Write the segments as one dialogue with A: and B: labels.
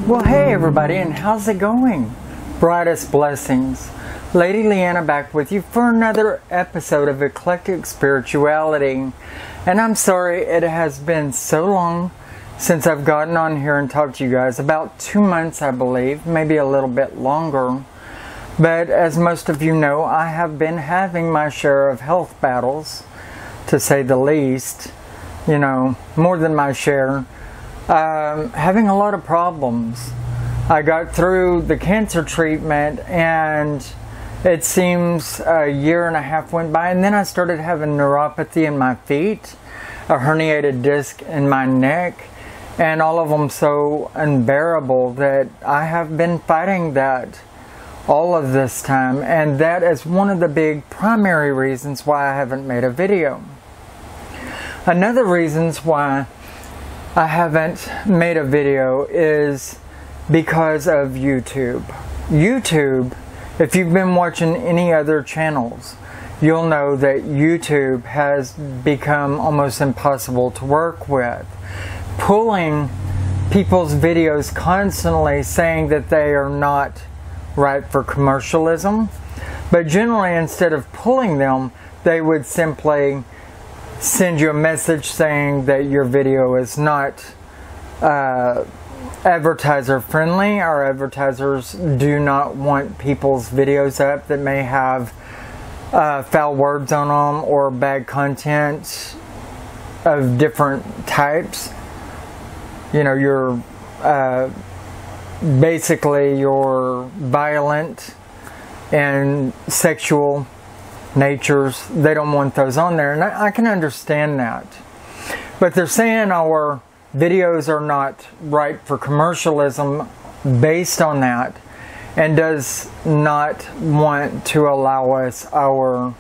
A: Well, hey everybody, and how's it going? Brightest blessings. Lady Leeanna back with you for another episode of Eclectic Spirituality. And I'm sorry it has been so long since I've gotten on here and talked to you guys. About 2 months, I believe, maybe a little bit longer. But as most of you know, I have been having my share of health battles, to say the least. You know, more than my share. Having a lot of problems. I got through the cancer treatment and it seems a year and a half went by, and then I started having neuropathy in my feet, a herniated disc in my neck, and all of them so unbearable that I have been fighting that all of this time, and that is one of the big primary reasons why I haven't made a video. Another reasons why I haven't made a video is because of YouTube. YouTube, if you've been watching any other channels, you'll know that YouTube has become almost impossible to work with. Pulling people's videos constantly, saying that they are not right for commercialism, but generally instead of pulling them, they would simply send you a message saying that your video is not advertiser friendly. Our advertisers do not want people's videos up that may have foul words on them or bad content of different types. You know, you're basically your violent and sexual natures. They don't want those on there, and I can understand that. But they're saying our videos are not right for commercialism based on that, and does not want to allow us our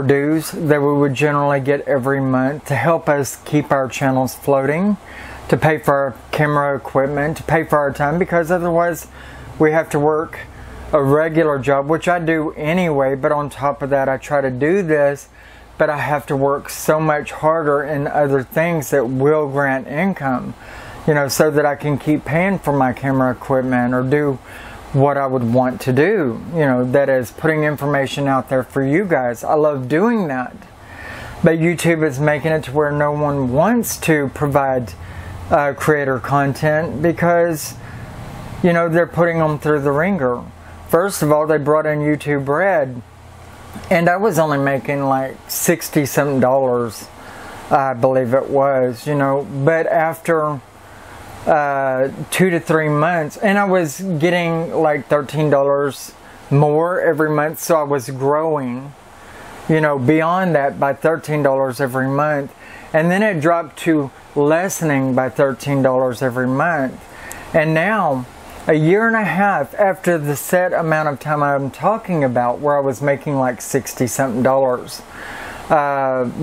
A: dues that we would generally get every month to help us keep our channels floating, to pay for our camera equipment, to pay for our time, because otherwise we have to work a regular job, which I do anyway, but on top of that I try to do this, but I have to work so much harder in other things that will grant income, you know, so that I can keep paying for my camera equipment or do what I would want to do, you know, that is putting information out there for you guys. I love doing that, but YouTube is making it to where no one wants to provide creator content because, you know, they're putting them through the ringer. First of all, they brought in YouTube Red, and I was only making like $60-something, I believe it was, you know, but after 2 to 3 months, and I was getting like $13 more every month, so I was growing, you know, beyond that by $13 every month, and then it dropped to lessening by $13 every month, and now, a year and a half after the set amount of time I'm talking about, where I was making like $60-something,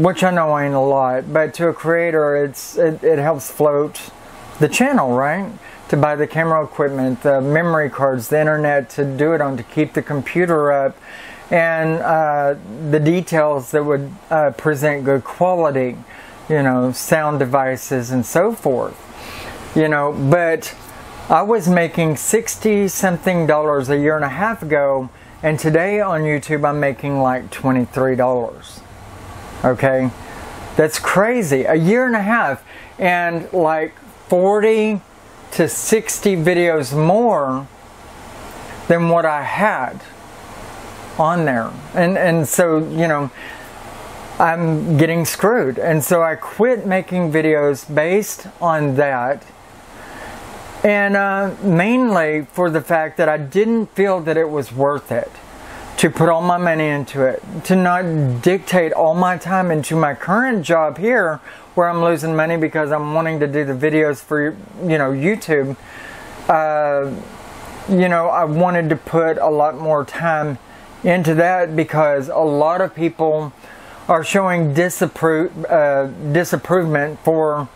A: which I know ain't a lot, but to a creator it helps float the channel, right? To buy the camera equipment, the memory cards, the internet to do it on, to keep the computer up, and the details that would present good quality, you know, sound devices and so forth, you know. But I was making $60-something a year and a half ago, and today on YouTube I'm making like $23. Okay? That's crazy. A year and a half, and like 40 to 60 videos more than what I had on there. And so, you know, I'm getting screwed. And so I quit making videos based on that. And mainly for the fact that I didn't feel that it was worth it to put all my money into it, to not dictate all my time into my current job here, where I'm losing money because I'm wanting to do the videos for, you know, YouTube. You know, I wanted to put a lot more time into that because a lot of people are showing disapproval for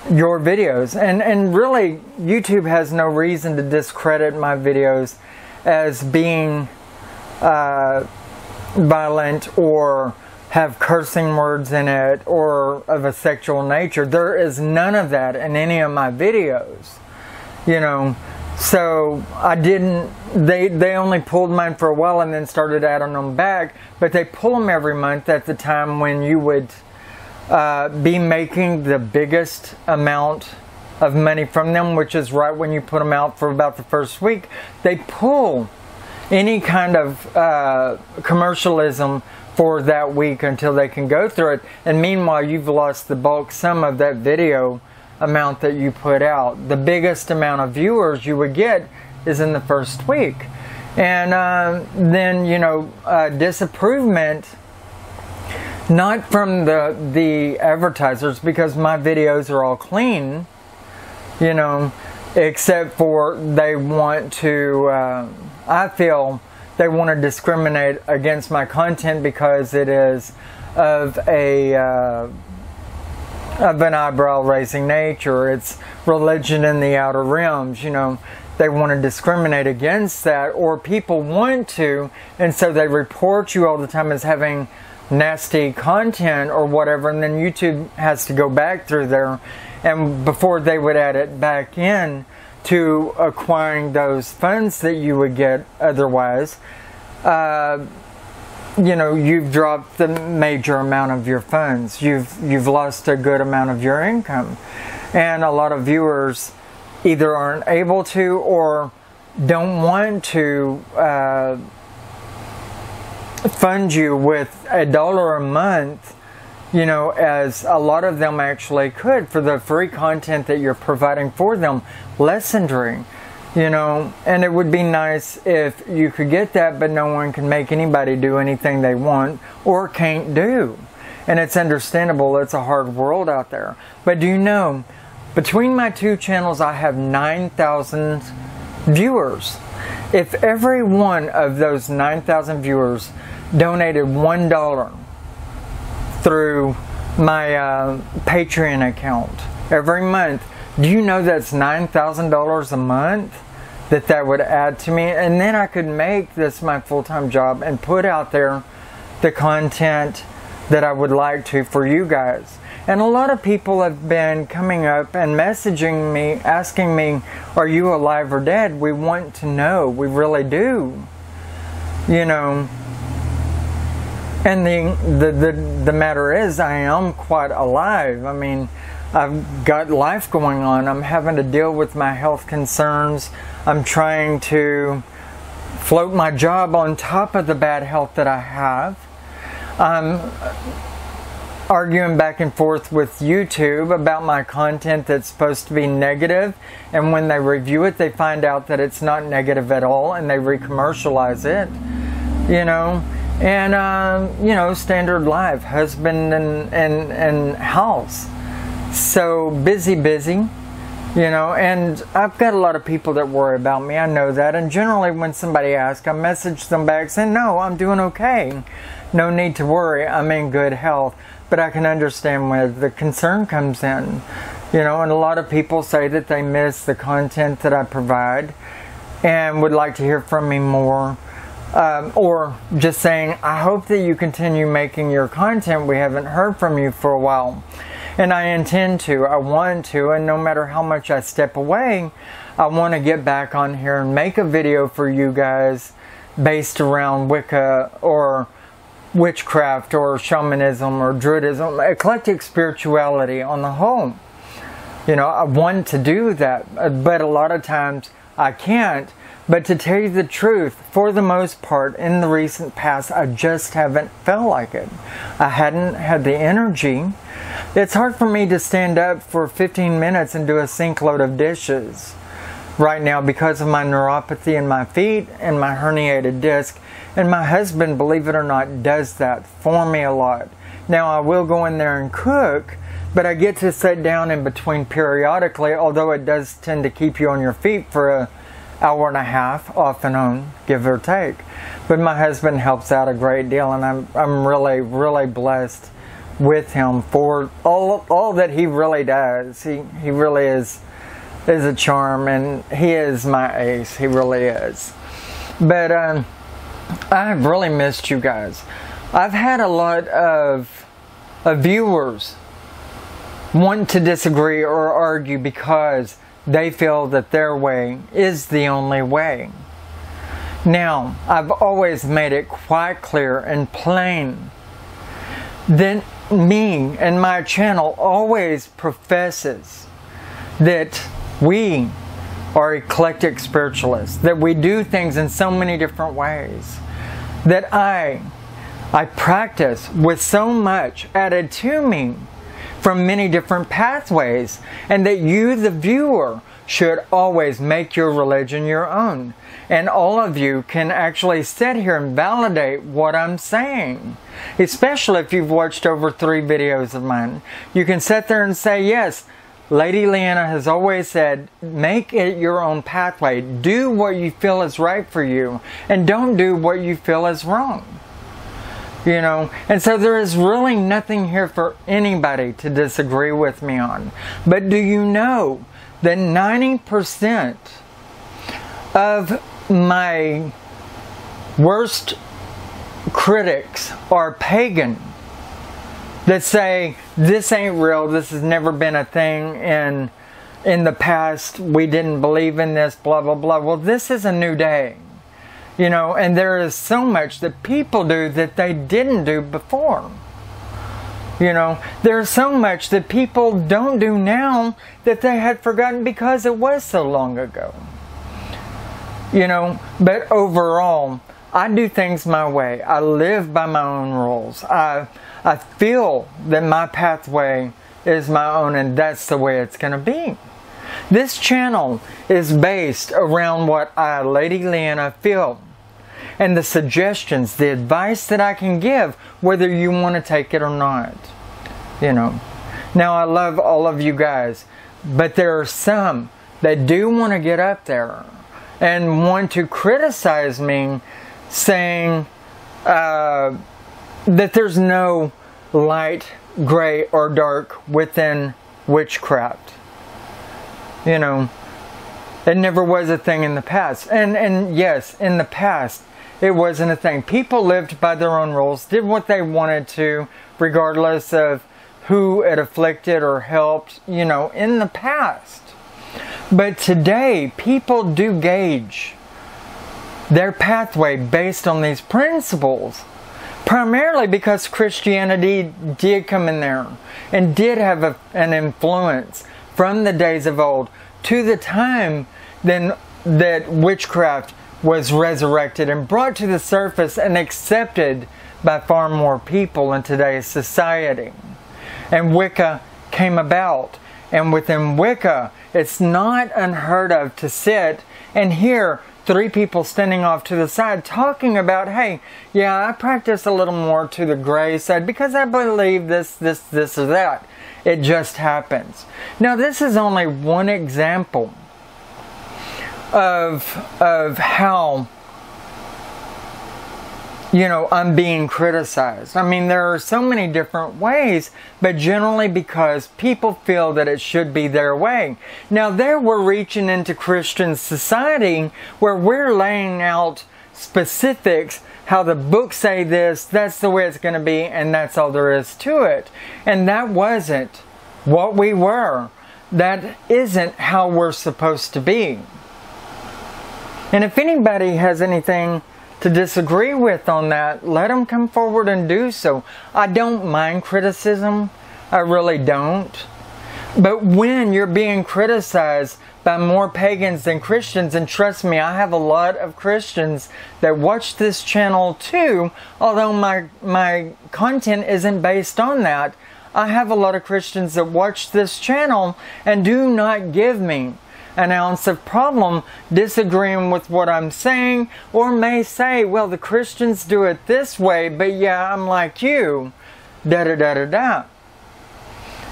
A: your videos, and really YouTube has no reason to discredit my videos as being violent or have cursing words in it or of a sexual nature. There is none of that in any of my videos, you know. So I didn't, they only pulled mine for a while and then started adding them back, but they pull them every month at the time when you would be making the biggest amount of money from them, which is right when you put them out for about the first week. They pull any kind of commercialism for that week until they can go through it, and meanwhile you've lost the bulk sum of that video amount that you put out. The biggest amount of viewers you would get is in the first week. And then, you know, disapproval, not from the advertisers, because my videos are all clean, you know, except for they want to, I feel they want to discriminate against my content because it is of an eyebrow-raising nature. It's religion in the outer realms, you know. They want to discriminate against that, or people want to, and so they report you all the time as having nasty content or whatever, and then YouTube has to go back through there, and before they would add it back in to acquiring those funds that you would get otherwise, you know, you've dropped the major amount of your funds. You've lost a good amount of your income. And a lot of viewers either aren't able to or don't want to fund you with $1 a month, you know, as a lot of them actually could for the free content that you're providing for them, legendary. You know, and it would be nice if you could get that, but no one can make anybody do anything they want or can't do. And it's understandable, it's a hard world out there. But do you know, between my two channels I have 9,000 viewers. If every one of those 9,000 viewers donated $1 through my Patreon account every month, do you know that's $9,000 a month that would add to me? And then I could make this my full-time job and put out there the content that I would like to for you guys. And a lot of people have been coming up and messaging me, asking me, are you alive or dead? We want to know. We really do. You know. And the matter is, I am quite alive. I mean, I've got life going on. I'm having to deal with my health concerns. I'm trying to float my job on top of the bad health that I have. I'm arguing back and forth with YouTube about my content that's supposed to be negative, and when they review it they find out that it's not negative at all and they re-commercialize it, you know. And you know, standard life, husband and house. So busy, you know, and I've got a lot of people that worry about me, I know that, and generally when somebody asks, I message them back saying, no, I'm doing okay, no need to worry, I'm in good health. But I can understand where the concern comes in, you know, and a lot of people say that they miss the content that I provide and would like to hear from me more. Or just saying, I hope that you continue making your content, we haven't heard from you for a while. And I intend to, I want to, and no matter how much I step away, I want to get back on here and make a video for you guys based around Wicca or witchcraft or shamanism or druidism, eclectic spirituality on the whole. You know, I want to do that, but a lot of times I can't. But to tell you the truth, for the most part, in the recent past, I just haven't felt like it. I hadn't had the energy. It's hard for me to stand up for 15 minutes and do a sink load of dishes right now because of my neuropathy in my feet and my herniated disc. And my husband, believe it or not, does that for me a lot. Now, I will go in there and cook, but I get to sit down in between periodically, although it does tend to keep you on your feet for an hour and a half, off and on, give or take. But my husband helps out a great deal, and I'm really, really blessed with him for all that he really does. He really is a charm, and he is my ace. He really is. But I've really missed you guys. I've had a lot of viewers want to disagree or argue because they feel that their way is the only way. Now, I've always made it quite clear and plain that me and my channel always professes that we are eclectic spiritualists, that we do things in so many different ways, that I practice with so much added to me from many different pathways, and that you, the viewer, should always make your religion your own. And all of you can actually sit here and validate what I'm saying. Especially if you've watched over 3 videos of mine. You can sit there and say, yes, Lady Leeanna has always said, make it your own pathway. Do what you feel is right for you, and don't do what you feel is wrong. You know, and so there is really nothing here for anybody to disagree with me on. But do you know that 90% of my worst critics are pagan, that say, this ain't real, this has never been a thing in the past, we didn't believe in this, blah, blah, blah. Well, this is a new day. You know, and there is so much that people do that they didn't do before. You know, there's so much that people don't do now that they had forgotten because it was so long ago. You know, but overall, I do things my way. I live by my own rules. I feel that my pathway is my own, and that's the way it's going to be. This channel is based around what I, Lady Leeanna, feel. And the suggestions, the advice that I can give, whether you want to take it or not. You know. Now, I love all of you guys, but there are some that do want to get up there and want to criticize me, saying that there's no light, gray, or dark within witchcraft. You know, it never was a thing in the past. And yes, in the past, it wasn't a thing. People lived by their own rules, did what they wanted to, regardless of who it afflicted or helped, you know, in the past. But today, people do gauge their pathway based on these principles. Primarily because Christianity did come in there and did have an influence from the days of old to the time then that witchcraft was resurrected and brought to the surface and accepted by far more people in today's society. And Wicca came about. And within Wicca, it's not unheard of to sit and hear 3 people standing off to the side talking about, hey, yeah, I practice a little more to the gray side because I believe this, or that. It just happens. Now, this is only one example of how, you know, I'm being criticized. I mean, there are so many different ways, but generally because people feel that it should be their way. Now, there we're reaching into Christian society where we're laying out specifics, how the books say this, that's the way it's going to be, and that's all there is to it. And that wasn't what we were. That isn't how we're supposed to be. And if anybody has anything to disagree with on that, let them come forward and do so. I don't mind criticism. I really don't. But when you're being criticized by more pagans than Christians, and trust me, I have a lot of Christians that watch this channel too, although my content isn't based on that. I have a lot of Christians that watch this channel and do not give me an ounce of problem disagreeing with what I'm saying, or may say, well, the Christians do it this way, but yeah, I'm like you, da-da-da-da-da.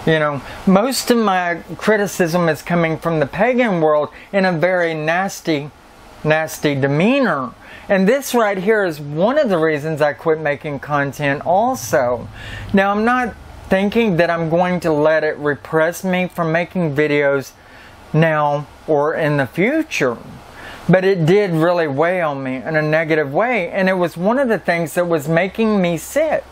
A: You know, most of my criticism is coming from the pagan world in a very nasty demeanor. And this right here is one of the reasons I quit making content also. Now, I'm not thinking that I'm going to let it repress me from making videos now or in the future. But it did really weigh on me in a negative way. And it was one of the things that was making me sick.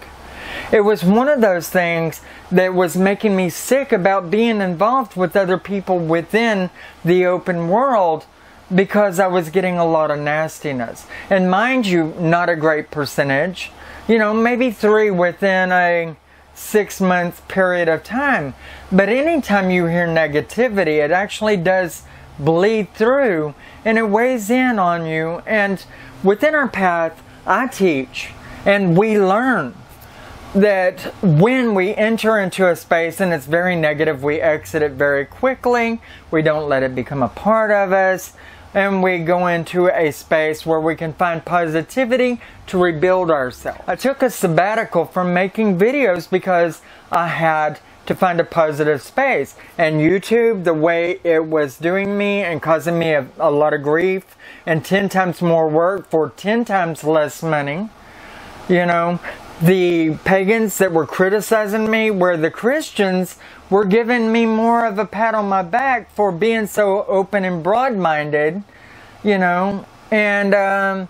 A: It was one of those things that was making me sick about being involved with other people within the open world, because I was getting a lot of nastiness. And mind you, not a great percentage. You know, maybe 3 within a 6-month period of time. But anytime you hear negativity, it actually does bleed through and it weighs in on you. And within our path, I teach and we learn that when we enter into a space and it's very negative, we exit it very quickly. We don't let it become a part of us. And we go into a space where we can find positivity to rebuild ourselves. I took a sabbatical from making videos because I had to find a positive space. And YouTube, the way it was doing me and causing me a lot of grief and 10 times more work for 10 times less money, you know, the pagans that were criticizing me, where the Christians were giving me more of a pat on my back for being so open and broad-minded, you know. And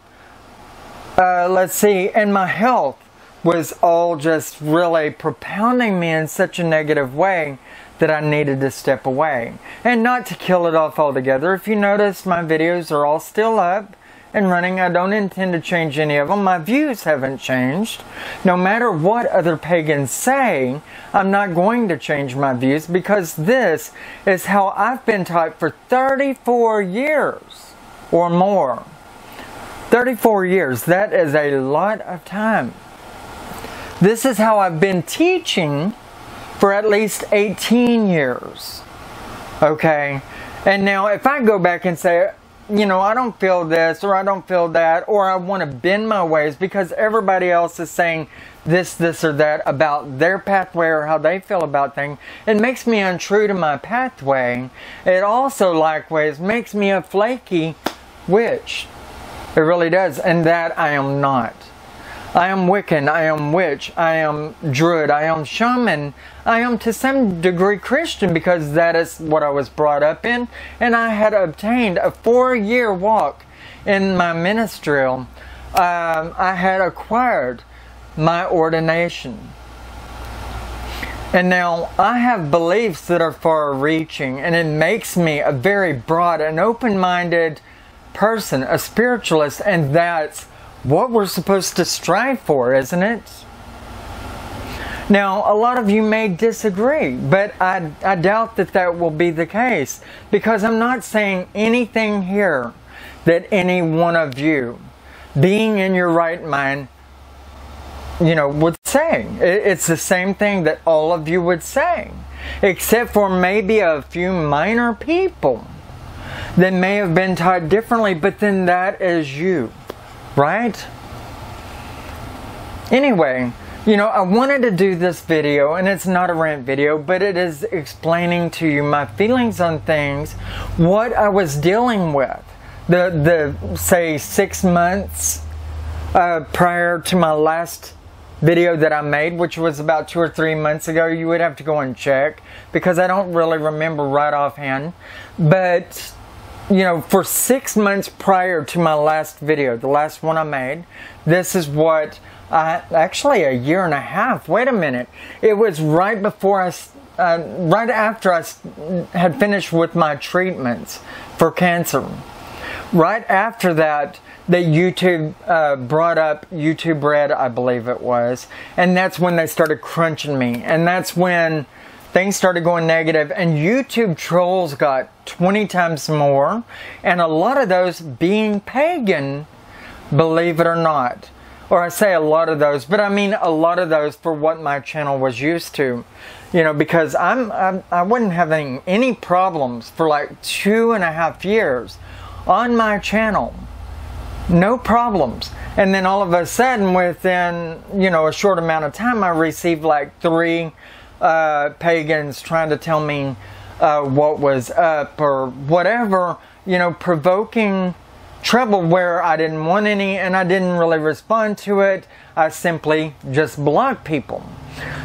A: let's see, and my health was all just really propounding me in such a negative way that I needed to step away. And not to kill it off altogether. If you notice, my videos are all still up and running. I don't intend to change any of them. My views haven't changed. No matter what other pagans say, I'm not going to change my views, because this is how I've been taught for 34 years or more. 34 years, that is a lot of time. This is how I've been teaching for at least 18 years. Okay? And now if I go back and say, you know, I don't feel this or I don't feel that, or I want to bend my ways because everybody else is saying this or that about their pathway or how they feel about things, it makes me untrue to my pathway. It also likewise makes me a flaky witch. It really does. And that I am not. I am Wiccan, I am witch, I am druid, I am shaman, I am to some degree Christian, because that is what I was brought up in. And I had obtained a 4-year walk in my ministerial. I had acquired my ordination. And now I have beliefs that are far-reaching, and it makes me a very broad and open-minded person, a spiritualist, and that's what we're supposed to strive for, isn't it? Now, a lot of you may disagree, but I doubt that that will be the case, because I'm not saying anything here that any one of you, being in your right mind, you know, would say. It's the same thing that all of you would say, except for maybe a few minor people that may have been taught differently, but then that is you. Right? Anyway, you know, I wanted to do this video, and it's not a rant video, but it is explaining to you my feelings on things, what I was dealing with. The say 6 months prior to my last video that I made, which was about 2 or 3 months ago. You would have to go and check, because I don't really remember right offhand. But you know, for 6 months prior to my last video, the last one I made, this is what actually a year and a half. Wait a minute. It was right before right after I had finished with my treatments for cancer. Right after that, YouTube brought up YouTube Red, I believe it was. And that's when they started crunching me. And that's when things started going negative, and YouTube trolls got 20 times more, and a lot of those being pagan, believe it or not. Or I say a lot of those, but I mean a lot of those for what my channel was used to. You know, because I wasn't having any problems for like 2.5 years on my channel. No problems. And then all of a sudden, within, you know, a short amount of time, I received like 3 pagans trying to tell me what was up or whatever, you know, provoking trouble where I didn't want any, and I didn't really respond to it. I simply just blocked people.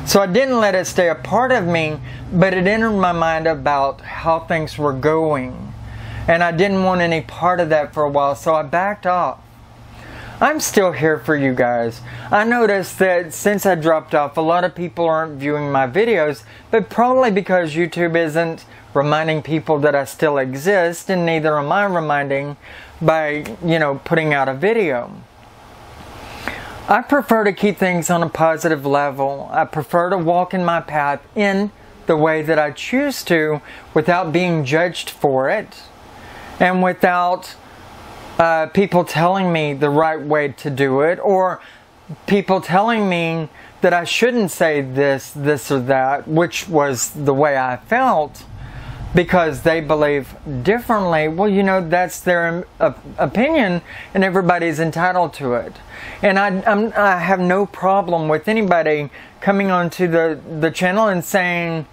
A: So I didn't let it stay a part of me, but it entered my mind about how things were going. And I didn't want any part of that for a while, so I backed off. I'm still here for you guys. I noticed that since I dropped off, a lot of people aren't viewing my videos, but probably because YouTube isn't reminding people that I still exist, and neither am I reminding by, putting out a video. I prefer to keep things on a positive level. I prefer to walk in my path in the way that I choose to without being judged for it, and without people telling me the right way to do it, or people telling me that I shouldn't say this or that, which was the way I felt, because they believe differently. Well, that's their opinion, and everybody's entitled to it. And I have no problem with anybody coming onto the channel and saying,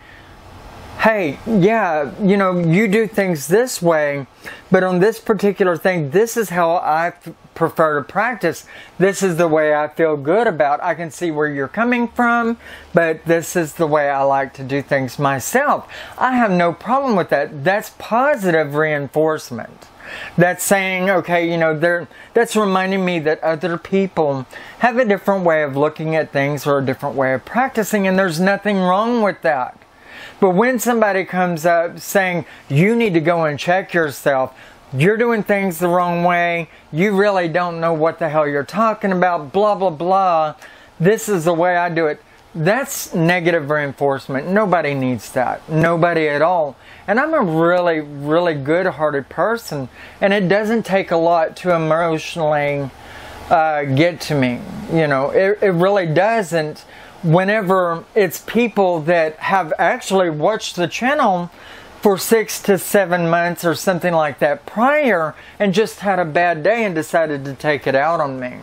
A: hey, yeah, you do things this way, but on this particular thing, this is how I prefer to practice. This is the way I feel good about. I can see where you're coming from, but this is the way I like to do things myself. I have no problem with that. That's positive reinforcement. That's saying, okay, that's reminding me that other people have a different way of looking at things or a different way of practicing, and there's nothing wrong with that. But when somebody comes up saying, you need to go and check yourself, you're doing things the wrong way, you really don't know what the hell you're talking about, blah, blah, blah, this is the way I do it, that's negative reinforcement. Nobody needs that. Nobody at all. And I'm a really, really good-hearted person, and it doesn't take a lot to emotionally get to me. It really doesn't. Whenever it's people that have actually watched the channel for 6 to 7 months or something like that prior and just had a bad day and decided to take it out on me,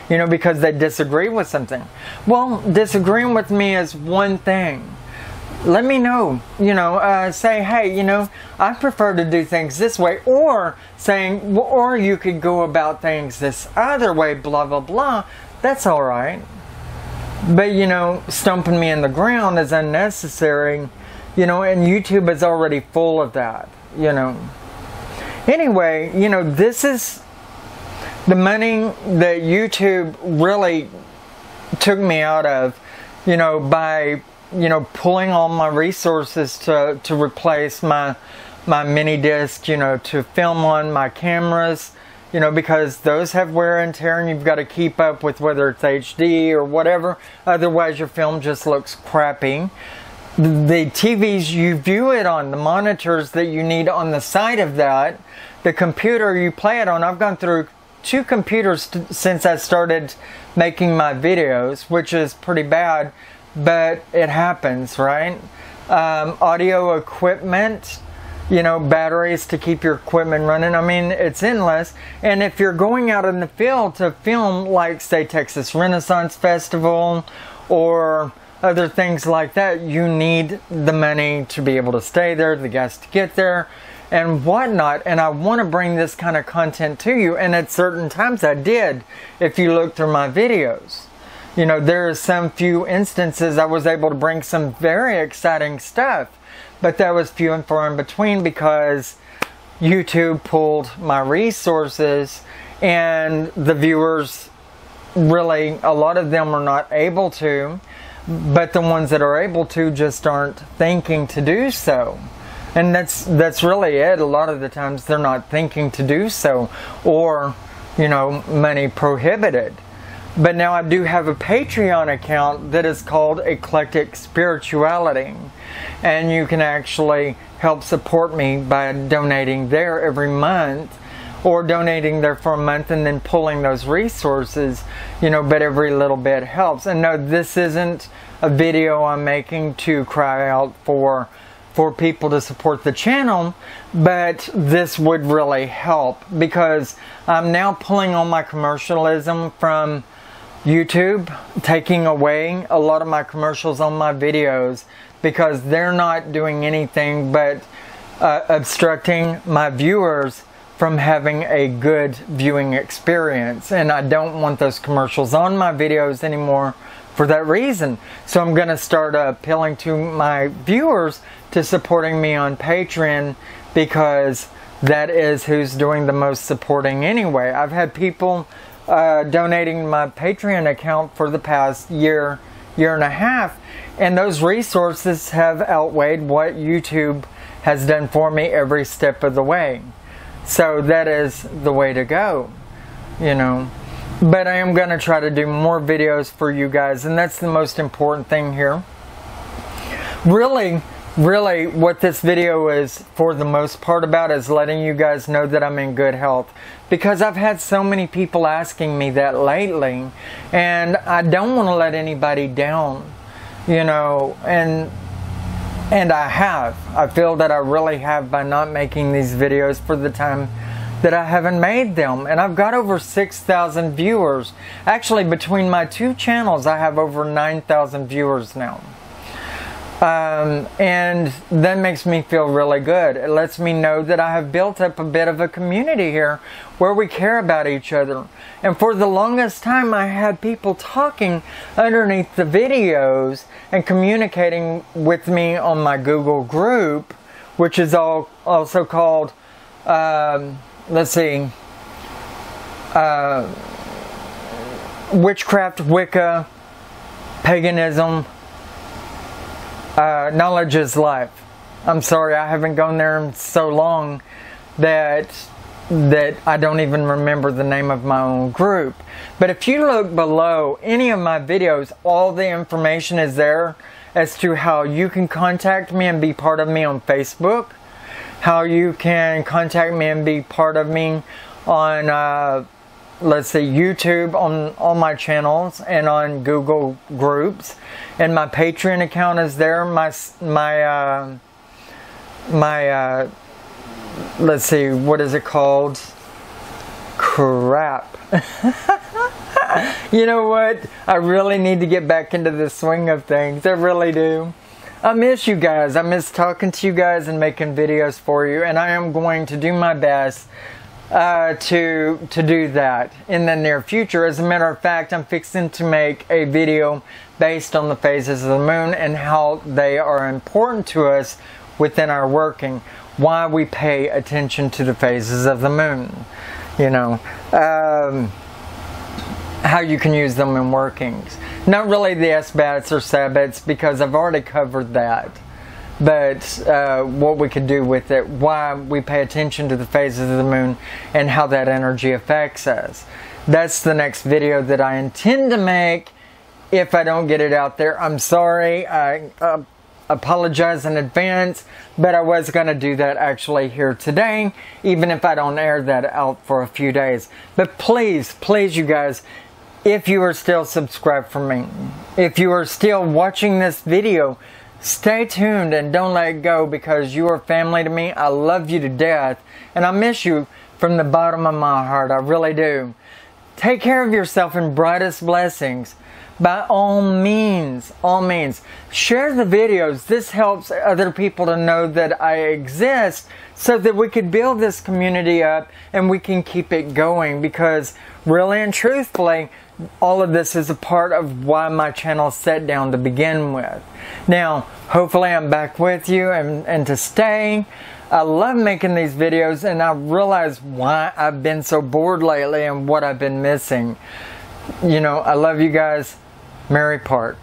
A: because they disagree with something. Well, disagreeing with me is one thing. Let me know, say, hey, I prefer to do things this way, or saying, or you could go about things this other way, blah, blah, blah. That's all right. But, stomping me in the ground is unnecessary, and YouTube is already full of that, Anyway, this is the money that YouTube really took me out of, by, pulling all my resources to replace my mini disc, to film on my cameras, because those have wear and tear, and you've got to keep up with whether it's HD or whatever. Otherwise, your film just looks crappy. The TVs you view it on, the monitors that you need on the side of that, the computer you play it on. I've gone through 2 computers since I started making my videos, which is pretty bad, but it happens, right? Audio equipment, batteries to keep your equipment running. I mean, it's endless. And if you're going out in the field to film, like, say, Texas Renaissance Festival or other things like that, you need the money to be able to stay there, the gas to get there, and whatnot. And I want to bring this kind of content to you, and at certain times I did, if you look through my videos. There are some few instances I was able to bring some very exciting stuff, but that was few and far in between because YouTube pulled my resources, and the viewers, really, a lot of them are not able to, but the ones that are able to just aren't thinking to do so. And that's really it. A lot of the times they're not thinking to do so, or, money prohibited. But now I do have a Patreon account that is called Eclectic Spirituality, and you can actually help support me by donating there every month, or donating there for a month and then pulling those resources, but every little bit helps. And no, this isn't a video I'm making to cry out for people to support the channel, but this would really help, because I'm now pulling all my commercialism from YouTube, taking away a lot of my commercials on my videos, because they're not doing anything but obstructing my viewers from having a good viewing experience. And I don't want those commercials on my videos anymore for that reason. So I'm going to start appealing to my viewers to supporting me on Patreon, because that is who's doing the most supporting anyway. I've had people donating my Patreon account for the past year and a half, and those resources have outweighed what YouTube has done for me every step of the way. So that is the way to go, you know. But I am going to try to do more videos for you guys, and that's the most important thing here. Really what this video is for the most part about is letting you guys know that I'm in good health, because I've had so many people asking me that lately, and I don't want to let anybody down, you know, and I feel that I really have by not making these videos for the time that I haven't made them. And I've got over 6,000 viewers. Actually, between my two channels I have over 9,000 viewers now. And that makes me feel really good. It lets me know that I have built up a bit of a community here where we care about each other. And for the longest time I had people talking underneath the videos and communicating with me on my Google group, which is also called, Witchcraft, Wicca, Paganism, Knowledge is Life. I'm sorry, I haven't gone there in so long that I don't even remember the name of my own group. But if you look below any of my videos, all the information is there as to how you can contact me and be part of me on Facebook, how you can contact me and be part of me on YouTube, on all my channels, and on Google groups. And my Patreon account is there. Let's see, what is it called? Crap. You know what? I really need to get back into the swing of things. I really do. I miss you guys. I miss talking to you guys and making videos for you. And I am going to do my best to do that in the near future. As a matter of fact, I'm fixing to make a video based on the phases of the moon and how they are important to us within our working. Why we pay attention to the phases of the moon. You know, how you can use them in workings. Not really the S-bats or Sabbats, because I've already covered that. But what we could do with it, why we pay attention to the phases of the moon and how that energy affects us. That's the next video that I intend to make. If I don't get it out there, I'm sorry. I apologize in advance, but I was going to do that actually here today, even if I don't air that out for a few days. But please, you guys, if you are still subscribed for me, if you are still watching this video, stay tuned and don't let go, because you are family to me. I love you to death, and I miss you from the bottom of my heart. I really do. Take care of yourself in brightest blessings. By all means, share the videos. This helps other people to know that I exist, so that we could build this community up and we can keep it going, because really and truthfully, all of this is a part of why my channel set down to begin with. Now, hopefully I'm back with you and to stay. I love making these videos, and I realize why I've been so bored lately and what I've been missing. You know, I love you guys. Merry part.